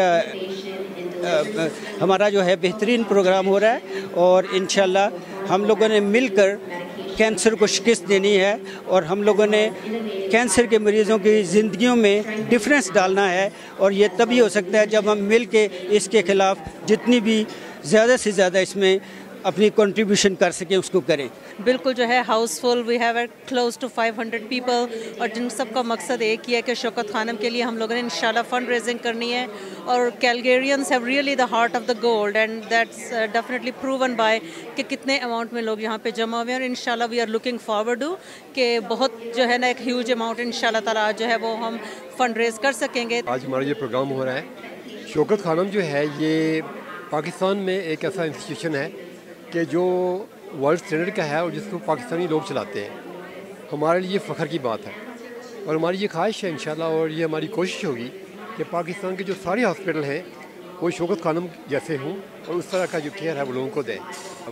हमारा जो है बेहतरीन प्रोग्राम हो रहा है और इंशाल्लाह हम लोगों ने मिलकर कैंसर को शिकस्त देनी है और हम लोगों ने कैंसर के मरीज़ों की ज़िंदगियों में डिफरेंस डालना है। और ये तभी हो सकता है जब हम मिल के इसके ख़िलाफ़ जितनी भी ज़्यादा से ज़्यादा इसमें अपनी कंट्रीब्यूशन कर सकें उसको करें। बिल्कुल जो है house full we have close to 500 people और जिन सब का मकसद एक ही है कि शौकत खानम के लिए हम लोगों ने इंशाल्लाह फंड रेजिंग करनी है। और Calgarians have really the heart of the gold and that's definitely proven by कि कितने अमाउंट में लोग यहाँ पे जमा हुए हैं। और इंशाल्लाह we are looking forward to कि बहुत जो है ना एक ह्यूज अमाउंट इंशाल्लाह ताला जो है वो हम फंड रेज कर सकेंगे। आज हमारा ये प्रोग्राम हो रहा है। शौकत खानम जो है ये पाकिस्तान में एक ऐसा इंस्टीट्यूशन है कि जो वर्ल्ड स्टैंडर्ड का है और जिसको पाकिस्तानी लोग चलाते हैं। हमारे लिए फ़ख्र की बात है और हमारी ये ख्वाहिश है इंशाल्लाह और ये हमारी कोशिश होगी कि पाकिस्तान के जो सारे हॉस्पिटल हैं वो शौकत खानम जैसे हों और उस तरह का जो केयर है वो लोगों को दें।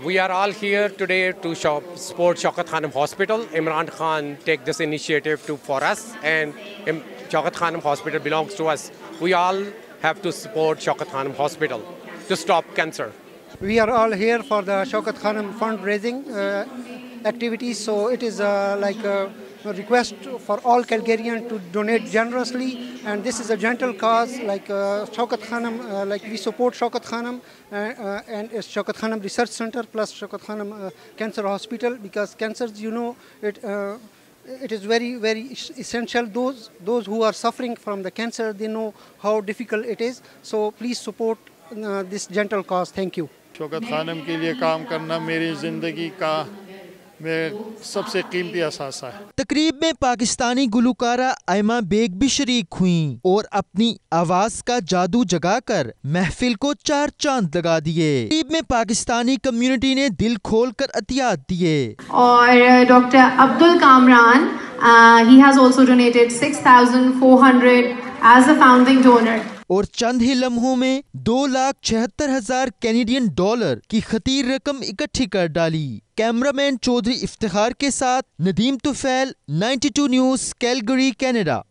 We are all here today to support Shaukat Khanum Hospital. Imran Khan take this initiative for us and Shaukat Khanum Hospital belongs to us. We all have to support Shaukat Khanum Hospital to stop cancer. We are all here for the Shaukat Khanum fundraising activities, so it is like a request for all Calgarians to donate generously, and this is a gentle cause like Shaukat Khanum, like we support Shaukat Khanum and Shaukat Khanum Research Center plus Shaukat Khanum Cancer Hospital, because cancers, you know, it is very, very essential. Those who are suffering from the cancer, they know how difficult it is, so please support this gentle cause. Thank you. Shaukat Khanam के लिए काम करना मेरी ज़िंदगी का सबसे कीमती असासा है। तकरीब में पाकिस्तानी गुलकारा आयमा बेग भी शरीक हुईं और अपनी आवाज का जादू जगाकर महफिल को 4 चांद लगा दिए। तकरीब में पाकिस्तानी कम्युनिटी ने दिल खोलकर अतियात दिए। और doctor Abdul Kamran he has also donated 6,400 as a founding donor. और चंद ही लम्हों में 2,76,000 कैनेडियन डॉलर की खतीर रकम इकट्ठी कर डाली। कैमरामैन चौधरी इफ्तिखार के साथ Nadeem Tufail, 92 news, Calgary, Canada.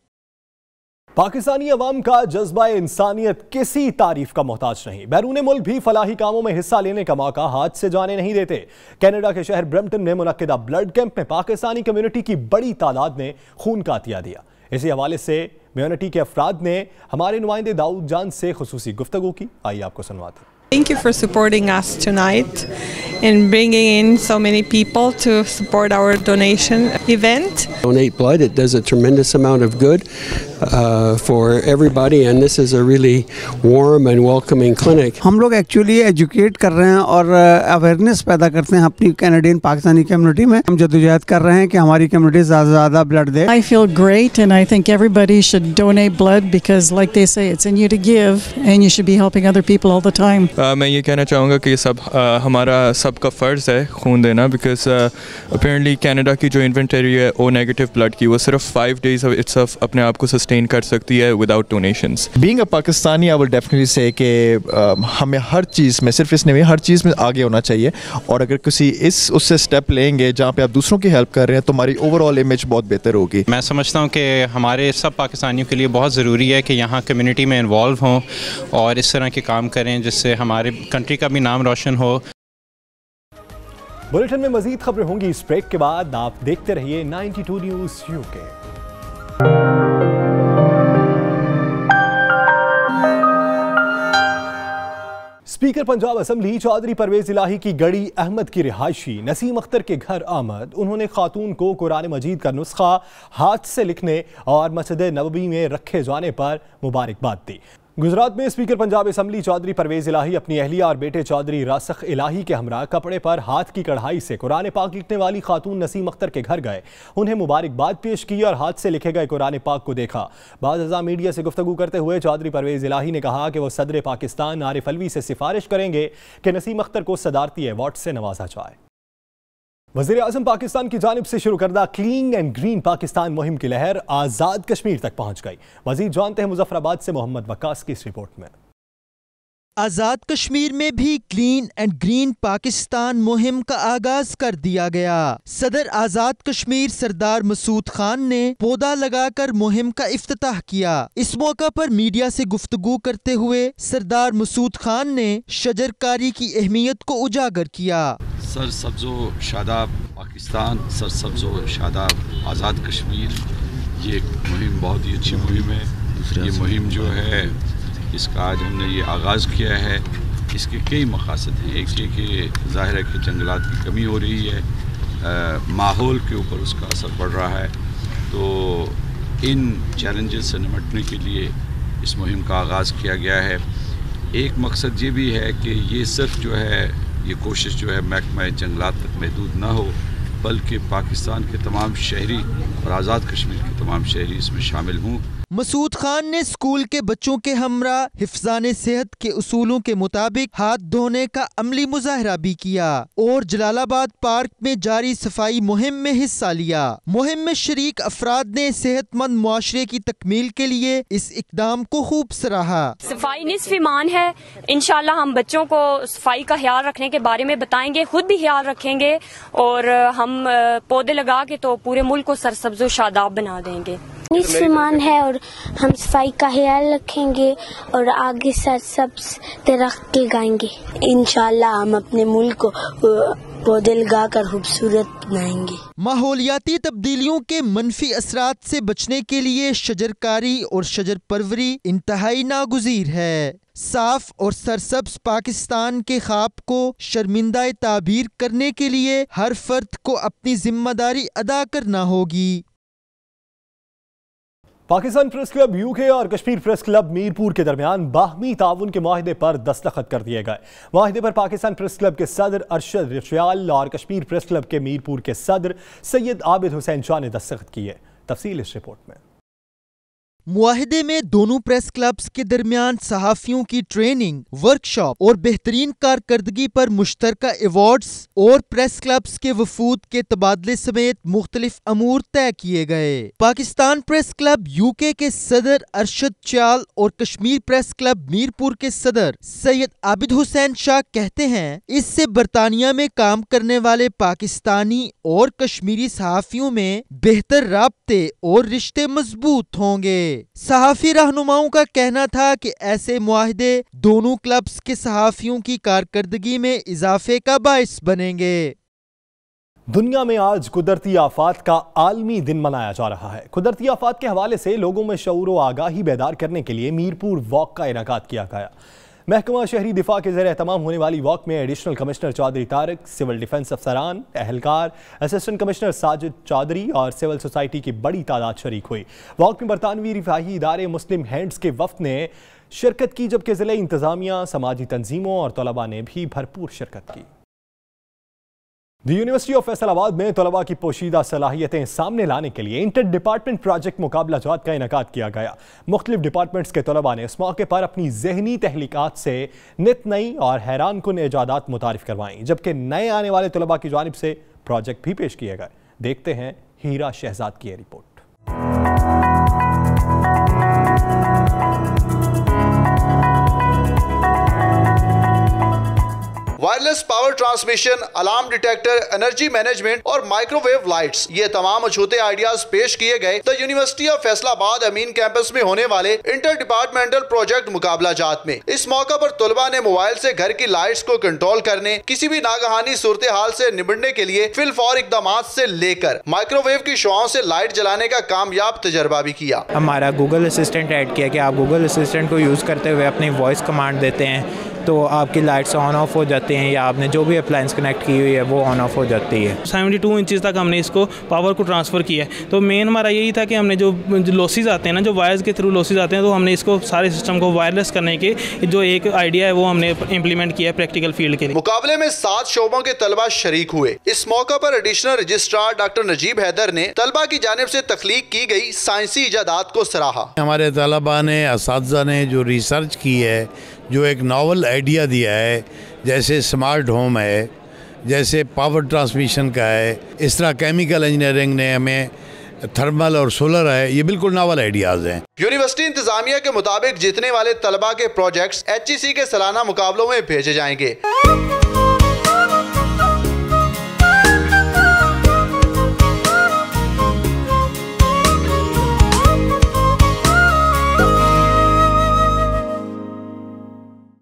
Pakistani अवाम का जज्बा इंसानियत किसी तारीफ का मोहताज नहीं। बैरून मुल्क भी फलाही कामों में हिस्सा लेने का मौका हाथ से जाने नहीं देते। कनाडा के शहर ब्रैम्पटन में मुनक्किदा ब्लड कैंप में पाकिस्तानी कम्युनिटी की बड़ी तादाद ने खून का अतिया दिया। इसी हवाले से कम्युनिटी के अफराद ने हमारे नुमाइंदे दाऊद जान से खुसूसी गुफ्तगू की। आइए आपको सुनवाते हैं। Thank you for supporting us tonight and bringing in so many people to support our donation event. Donate blood. It does a tremendous amount of good for everybody, and this is a really warm and welcoming clinic. हम लोग actually educate कर रहे हैं और awareness पैदा करते हैं अपनी कैनेडियन पाकिस्तानी कम्युनिटी में। हम जद्दोजहद कर रहे हैं कि हमारी कम्युनिटी ज़्यादा blood they. I feel great and I think everybody should donate blood because like they say it's in you to give and you should be helping other people all the time. मैं ये कहना चाहूँगा कि सब हमारा सबका फ़र्ज़ है खून देना, बिकॉज अपेरेंटली कनाडा की जो इन्वेंटरी है ओ नेगेटिव ब्लड की वो सिर्फ 5 days इट्स अपने आप को सस्टेन कर सकती है without donations. Being a Pakistani I will definitely से कि हमें हर चीज़ में, सिर्फ इसमें हर चीज़ में आगे होना चाहिए, और अगर किसी उससे स्टेप लेंगे जहाँ पे आप दूसरों की हेल्प कर रहे हैं तो हमारी ओवरऑल इमेज बहुत बेहतर होगी। मैं समझता हूँ कि हमारे सब पाकिस्तानियों के लिए बहुत ज़रूरी है कि यहाँ कम्युनिटी में इन्वॉल्व हों और इस तरह के काम करें जिससे हमारे कंट्री का भी नाम रोशन हो। बुलेटिन में मजीद खबरें होंगी इस ब्रेक के बाद। आप देखते रहिए 92 news UK. Speaker Punjab assembly Chaudhry Pervaiz Elahi की गड़ी अहमद की रिहायशी नसीम अख्तर के घर आमद। उन्होंने खातून को कुरान मजीद का नुस्खा हाथ से लिखने और मस्जिद नबवी में रखे जाने पर मुबारकबाद दी। गुजरात में स्पीकर पंजाब असम्बली चौधरी परवेज इलाही अपनी अहलिया और बेटे चौधरी रासख इलाही के हमरा कपड़े पर हाथ की कढ़ाई से कुरान पाक लिखने वाली खातून नसीम अख्तर के घर गए, उन्हें मुबारकबाद पेश की और हाथ से लिखे गए कुरान पाक को देखा। बाज़ मीडिया से गुफ्तगू करते हुए चौधरी परवेज इलाही ने कहा कि वो सदर पाकिस्तान आरिफ अलवी से सिफारिश करेंगे कि नसीम अख्तर को सदारती अवार्ड से नवाजा जाए। वज़ीर आज़म पाकिस्तान की जानिब से शुरू करदा क्लीन एंड ग्रीन पाकिस्तान मुहिम की लहर आज़ाद कश्मीर तक पहुंच गई। मज़ीद जानते हैं मुजफ्फराबाद से मोहम्मद वक्कास की इस रिपोर्ट में। आज़ाद कश्मीर में भी क्लीन एंड ग्रीन पाकिस्तान मुहिम का आगाज कर दिया गया। सदर आज़ाद कश्मीर सरदार मसूद खान ने पौधा लगाकर मुहिम का इफ्तिताह किया। इस मौका पर मीडिया से गुफ्तगू करते हुए सरदार मसूद खान ने शजरकारी की अहमियत को उजागर किया। सरसब्ज़ो शादाब पाकिस्तान, सरसब्ज़ो शादाब आज़ाद कश्मीर, ये एक मुहिम बहुत ही अच्छी मुहिम है। ये मुहिम जो है इसका आज हमने ये आगाज़ किया है। इसके कई मकासद हैं। एक ये कि ज़ाहिर है कि जंगलात की कमी हो रही है, माहौल के ऊपर उसका असर पड़ रहा है। तो इन चैलेंजेस से निपटने के लिए इस मुहिम का आगाज़ किया गया है। एक मकसद ये भी है कि ये सिर्फ जो है ये कोशिश जो है महकमा जंगलात तक महदूद ना हो, बल्कि पाकिस्तान के तमाम शहरी और आज़ाद कश्मीर के तमाम शहरी इसमें शामिल हों। मसूद खान ने स्कूल के बच्चों के हमरा हिफ्ज़ाने सेहत के उसूलों के मुताबिक हाथ धोने का अमली मुजाहरा भी किया और जलालाबाद पार्क में जारी सफाई मुहिम में हिस्सा लिया। मुहिम में शरीक अफराद ने सेहतमंद मुआशरे की तकमील के लिए इस इकदाम को खूब सराहा। सफाई निस्फ़ ईमान है। इंशाल्लाह हम बच्चों को सफाई का ख्याल रखने के बारे में बताएंगे, खुद भी ख्याल रखेंगे और हम पौधे लगा के तो पूरे मुल्क को सरसब्ज़ो शादाब बना देंगे। निस्फ़ ईमान है और हम सफाई का ख्याल रखेंगे और आगे सरसब्ज़ दरख्त लगाएंगे। इंशाल्लाह हम अपने मुल्क को पौधे लगाकर खूबसूरत बनाएंगे। माहौलियाती तब्दीलियों के मनफी असरात से बचने के लिए शजरकारी और शजर परवरी इंतहाई नागुज़ीर है। साफ और सरसब्ज पाकिस्तान के ख्वाब को शर्मिंदा ताबीर करने के लिए हर फर्द को अपनी जिम्मेदारी अदा करना होगी। पाकिस्तान प्रेस क्लब यूके और कश्मीर प्रेस क्लब मीरपुर के दरमियान बाहमी ताउन के माहिदे पर दस्तखत कर दिए गए। माहिदे पर पाकिस्तान प्रेस क्लब के सदर अरशद रिशाल और कश्मीर प्रेस क्लब के मीरपुर के सदर सैयद आबिद हुसैन शाह ने दस्तखत किए। तफसील इस रिपोर्ट में। मुआहिदे में दोनों प्रेस क्लब्स के दरमियान सहाफियों की ट्रेनिंग, वर्कशॉप और बेहतरीन कारकर्दगी पर मुश्तरका अवार्ड्स और प्रेस क्लब्स के वफूद के तबादले समेत मुख्तलिफ अमूर तय किए गए। पाकिस्तान प्रेस क्लब यूके के सदर अरशद चाल और कश्मीर प्रेस क्लब मीरपुर के सदर सैयद आबिद हुसैन शाह कहते हैं, इससे बरतानिया में काम करने वाले पाकिस्तानी और कश्मीरी सहाफियों में बेहतर राब्ते और रिश्ते मजबूत होंगे। सहाफी रहनुमाओं का कहना था कि ऐसे मुआहिदे दोनों क्लब्स के सहाफियों की कारकर्दगी में इजाफे का बाइस बनेंगे। दुनिया में आज कुदरती आफात का आलमी दिन मनाया जा रहा है। कुदरती आफात के हवाले से लोगों में शऊर व आगाही बेदार करने के लिए मीरपुर वॉक का इनेकाद किया गया। महकमा शहरी दिफा के ज़रिए तमाम होने वाली वॉक में additional commissioner Chaudhry Tariq, civil defence अफसरान, एहलकार, असिस्टेंट कमिश्नर साजिद चौधरी और सिविल सोसाइटी की बड़ी तादाद शरीक हुई। वॉक में बरतानवी रिफाही इदारे मुस्लिम हैंड्स के वफ्द ने शिरकत की, जबकि ज़िले इंतजामिया, समाजी तंजीमों और तलबा ने भी भरपूर शिरकत की। द यूनिवर्सिटी ऑफ फैसलाबाद में तलबा की पोशीदा सलाहियतें सामने लाने के लिए इंटर डिपार्टमेंट प्रोजेक्ट मुकाबला जात का इनेकाद किया गया। मुख्तलिफ डिपार्टमेंट्स के तलबा ने इस मौके पर अपनी जहनी तहलीकात से नित नई और हैरान कुन इजादात मुतारिफ करवाईं, जबकि नए आने वाले तलबा की जानिब से प्रोजेक्ट भी पेश किए गए। देखते हैं हीरा शहजाद की report. Wireless power transmission, alarm detector, energy management और माइक्रोवेव लाइट्स, ये तमाम अछूते आइडियाज पेश किए गए the university of Faisalabad Amin campus में होने वाले इंटर डिपार्टमेंटल प्रोजेक्ट मुकाबला जात में। इस मौका पर तलबा ने मोबाइल से घर की लाइट्स को कंट्रोल करने, किसी भी नागहानी सूरत हाल से निपटने के लिए फिलफौर इकदाम से लेकर माइक्रोवेव की शुआओं से लाइट जलाने का कामयाब तजर्बा भी किया। हमारा गूगल असिस्टेंट ऐड किया कि आप गूगल असिस्टेंट को यूज करते हुए अपनी वॉइस कमांड देते हैं तो आपकी लाइट्स ऑन ऑफ हो जाती हैं, या आपने जो भी अप्लायंस कनेक्ट की हुई है वो ऑन ऑफ हो जाती है। 72 इंचज़ तक हमने इसको पावर को ट्रांसफ़र किया है। तो मेन हमारा यही था कि हमने जो लॉसेस आते हैं ना, जो वायर्स के थ्रू लॉसेस आते हैं, तो हमने इसको सारे सिस्टम को वायरलेस करने के जो एक आइडिया है वो हमने इम्प्लीमेंट किया है प्रैक्टिकल फील्ड के लिए। मुकाबले में 7 शोबों के तलबा शरीक हुए। इस मौका पर additional registrar doctor Najeeb Haider ने तलबा की जानिब से तख्लीक की गई साइंसी इजादात को सराहा। हमारे तलबा ने, असातिज़ा ने जो रिसर्च की है, जो एक नॉवल आइडिया दिया है, जैसे स्मार्ट होम है, जैसे पावर ट्रांसमिशन का है, इस तरह केमिकल इंजीनियरिंग ने हमें थर्मल और सोलर है, ये बिल्कुल नॉवल आइडियाज हैं। यूनिवर्सिटी इंतजामिया के मुताबिक जीतने वाले तलबा के प्रोजेक्ट्स HEC के सालाना मुकाबलों में भेजे जाएंगे।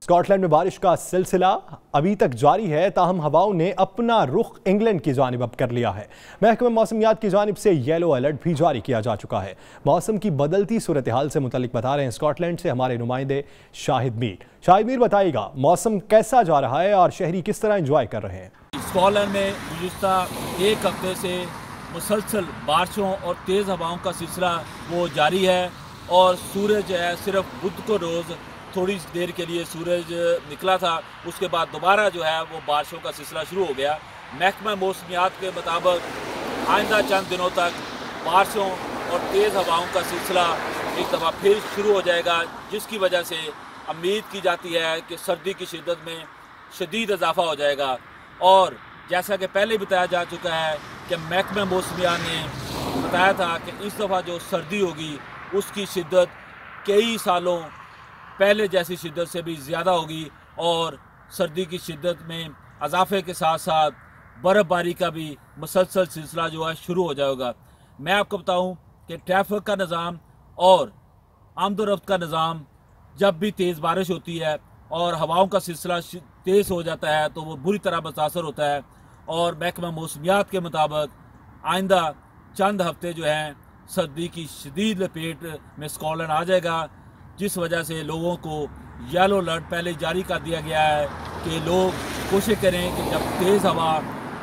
स्कॉटलैंड में बारिश का सिलसिला अभी तक जारी है, ताहम हवाओं ने अपना रुख इंग्लैंड की जानिब अब कर लिया है। महकमा मौसमियात की जानिब से येलो अलर्ट भी जारी किया जा चुका है। मौसम की बदलती सूरत हाल से मुतल्लिक बता रहे हैं स्कॉटलैंड से हमारे नुमाइंदे शाहिद मीर। शाहिद मीर, बताइएगा मौसम कैसा जा रहा है और शहरी किस तरह एंजॉय कर रहे हैं? स्कॉटलैंड में गुज़िश्ता एक हफ्ते से मुसलसल बारिशों और तेज़ हवाओं का सिलसिला वो जारी है और सूरज जो है सिर्फ बुध को रोज़ थोड़ी देर के लिए सूरज निकला था, उसके बाद दोबारा जो है वो बारिशों का सिलसिला शुरू हो गया। महकमा मौसमियात के मुताबिक आइंदा चंद दिनों तक बारिशों और तेज़ हवाओं का सिलसिला एक दफ़ा फिर शुरू हो जाएगा, जिसकी वजह से उम्मीद की जाती है कि सर्दी की शिद्दत में शदीद इजाफा हो जाएगा। और जैसा कि पहले बताया जा चुका है कि महकमा मौसमियात ने बताया था कि इस दफ़ा जो सर्दी होगी उसकी शिद्दत कई सालों पहले जैसी शिद्दत से भी ज़्यादा होगी और सर्दी की शिद्दत में इजाफे के साथ साथ बर्फ़बारी का भी मुसलसल सिलसिला जो है शुरू हो जाएगा। मैं आपको बताऊं कि ट्रैफिक का निज़ाम और आमदोरफ्त का निज़ाम जब भी तेज़ बारिश होती है और हवाओं का सिलसिला तेज़ हो जाता है तो वो बुरी तरह मुतासर होता है। और महकमा मौसमियात के मुताबिक आइंदा चंद हफ्ते जो हैं सर्दी की शदीद लपेट में स्कॉटलैंड आ जाएगा, जिस वजह से लोगों को येलो अलर्ट पहले जारी कर दिया गया है कि लोग कोशिश करें कि जब तेज़ हवा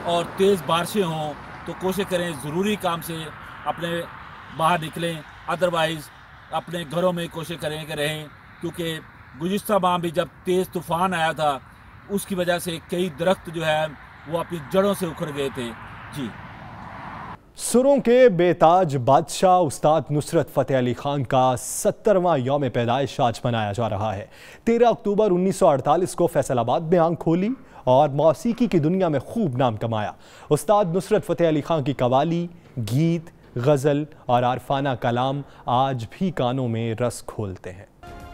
और तेज़ बारिशें हों तो कोशिश करें ज़रूरी काम से अपने बाहर निकलें, अदरवाइज़ अपने घरों में कोशिश करें कि रहें, क्योंकि गुज़िश्ता माह भी जब तेज़ तूफ़ान आया था उसकी वजह से कई दरख्त जो है वो अपनी जड़ों से उखड़ गए थे। जी। सुरों के बेताज बादशाह उस्ताद नुसरत फ़तेह अली खान का 70वां यौम पैदाइश आज मनाया जा रहा है। 13 अक्टूबर 1948 को फैसलाबाद में आंख खोली और मौसीकी की दुनिया में खूब नाम कमाया। उस्ताद नुसरत फ़तेह अली खान की कवाली, गीत, गज़ल और आरफाना कलाम आज भी कानों में रस खोलते हैं।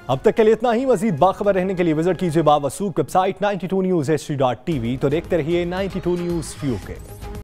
अब तक के लिए इतना ही। मज़ीद बाखबर रहने के लिए विजिट कीजिए बावसूख वेबसाइट 92newshd.tv। तो देखते रहिए 92 न्यूज़ UK।